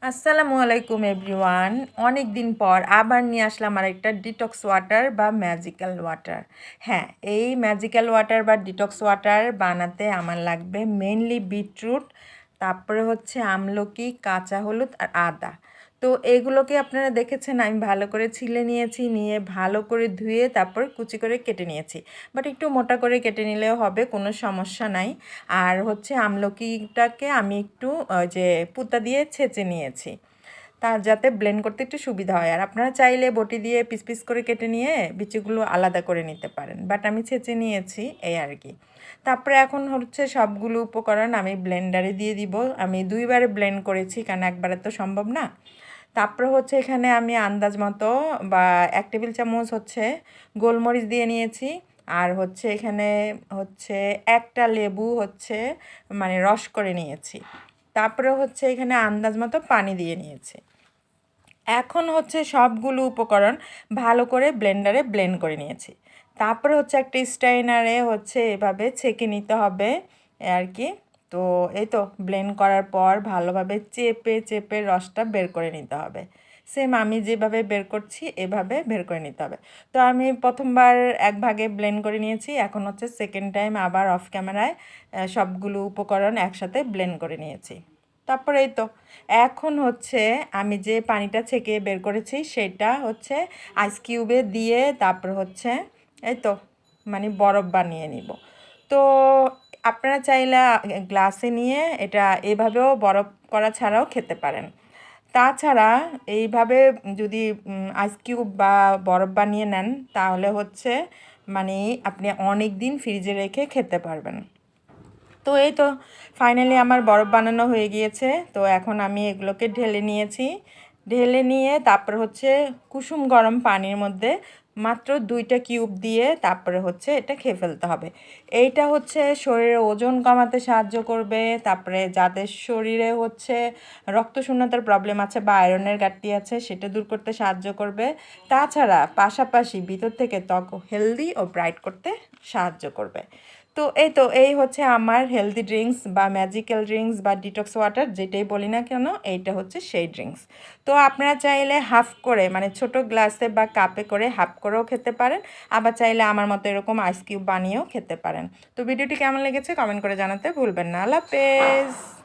আসসালামু আলাইকুম এভরিওয়ান। অনেক দিন পর আবার নিয়ে আসলাম আরেকটা ডিটক্স ওয়াটার বা ম্যাজিক্যাল ওয়াটার। হ্যাঁ, এই ম্যাজিক্যাল ওয়াটার বা ডিটক্স ওয়াটার বানাতে আমার লাগবে মেনলি বিটরুট, তারপরে হচ্ছে আমলকি, কাঁচা হলুদ আর আদা। তো এগুলোকে আপনারা দেখেছেন আমি ভালো করে ছিলে নিয়েছি, নিয়ে ভালো করে ধুয়ে তারপর কুচি করে কেটে নিয়েছি। বাট একটু মোটা করে কেটে নিলেও হবে, কোনো সমস্যা নাই। আর হচ্ছে আমলকিটাকে আমি একটু যে পুঁতা দিয়ে ছেঁচে নিয়েছি, তা যাতে ব্লেন্ড করতে একটু সুবিধা হয়। আর আপনারা চাইলে বটি দিয়ে পিস পিস করে কেটে নিয়ে বিচিগুলো আলাদা করে নিতে পারেন, বাট আমি ছেঁচে নিয়েছি এই আর কি। তারপরে এখন হচ্ছে সবগুলো উপকরণ আমি ব্লেন্ডারে দিয়ে দিব। আমি দুইবারে ব্লেন্ড করেছি, কারণ একবারে তো সম্ভব না। তারপরে হচ্ছে এখানে আমি আন্দাজ মতো বা 1 টেবিল চামচ হচ্ছে গোলমরিচ দিয়ে নিয়েছি। আর হচ্ছে এখানে হচ্ছে একটা লেবু হচ্ছে মানে রস করে নিয়েছি। তারপরে হচ্ছে এখানে আন্দাজ মতো পানি দিয়ে নিয়েছি। এখন হচ্ছে সবগুলো উপকরণ ভালো করে ব্লেন্ডারে ব্লেন্ড করে নিয়েছি। তারপরে হচ্ছে একটা স্ট্রেনারে হচ্ছে এভাবে ছেঁকে নিতে হবে আর কি। তো এই তো ব্লেন্ড করার পর ভালোভাবে চেপে চেপে রসটা বের করে নিতে হবে। সেম আমি যেভাবে বের করছি এভাবে বের করে নিতে হবে। তো আমি প্রথমবার এক ভাগে ব্লেন্ড করে নিয়েছি, এখন হচ্ছে সেকেন্ড টাইম আবার অফ ক্যামেরায় সবগুলো উপকরণ একসাথে ব্লেন্ড করে নিয়েছি। তারপরে এই তো এখন হচ্ছে আমি যে পানিটা ছেঁকে বের করেছি সেটা হচ্ছে আইস কিউবে দিয়ে তারপর হচ্ছে এই তো মানে বরফ বানিয়ে নিব। তো আপনারা চাইলে গ্লাসে নিয়ে এটা এভাবেও বরফ করা ছাড়াও খেতে পারেন। তাছাড়া এইভাবে যদি আইস কিউব বা বরফ বানিয়ে নেন তাহলে হচ্ছে মানে আপনি অনেক দিন ফ্রিজে রেখে খেতে পারবেন। তো এই তো ফাইনালি আমার বরফ বানানো হয়ে গিয়েছে। তো এখন আমি এগুলোকে ঢেলে নিয়েছি। ঢেলে নিয়ে তারপরে হচ্ছে কুসুম গরম পানির মধ্যে মাত্র 2টা কিউব দিয়ে তারপরে হচ্ছে এটা খেয়ে ফেলতে হবে। এইটা হচ্ছে শরীরে ওজন কমাতে সাহায্য করবে। তারপরে যাদের শরীরে হচ্ছে রক্তশূন্যতার প্রবলেম আছে বা আয়রনের ঘাটতি আছে সেটা দূর করতে সাহায্য করবে। তাছাড়া পাশাপাশি ভিতর থেকে ত্বক হেলদি ও ব্রাইট করতে সাহায্য করবে। তো এই হচ্ছে আমার হেলদি ড্রিঙ্কস বা ম্যাজিক্যাল ড্রিঙ্কস বা ডিটক্স ওয়াটার যেটাই বলি না কেন, এইটা হচ্ছে সেই ড্রিঙ্কস। তো আপনারা চাইলে হাফ করে মানে ছোট গ্লাসে বা কাপে করে হাফ করেও খেতে পারেন, আবার চাইলে আমার মতো এরকম আইস কিউব বানিয়েও খেতে পারেন। তো ভিডিওটি কেমন লেগেছে কমেন্ট করে জানাতে ভুলবেন না। আল্লাহ হাফেজ।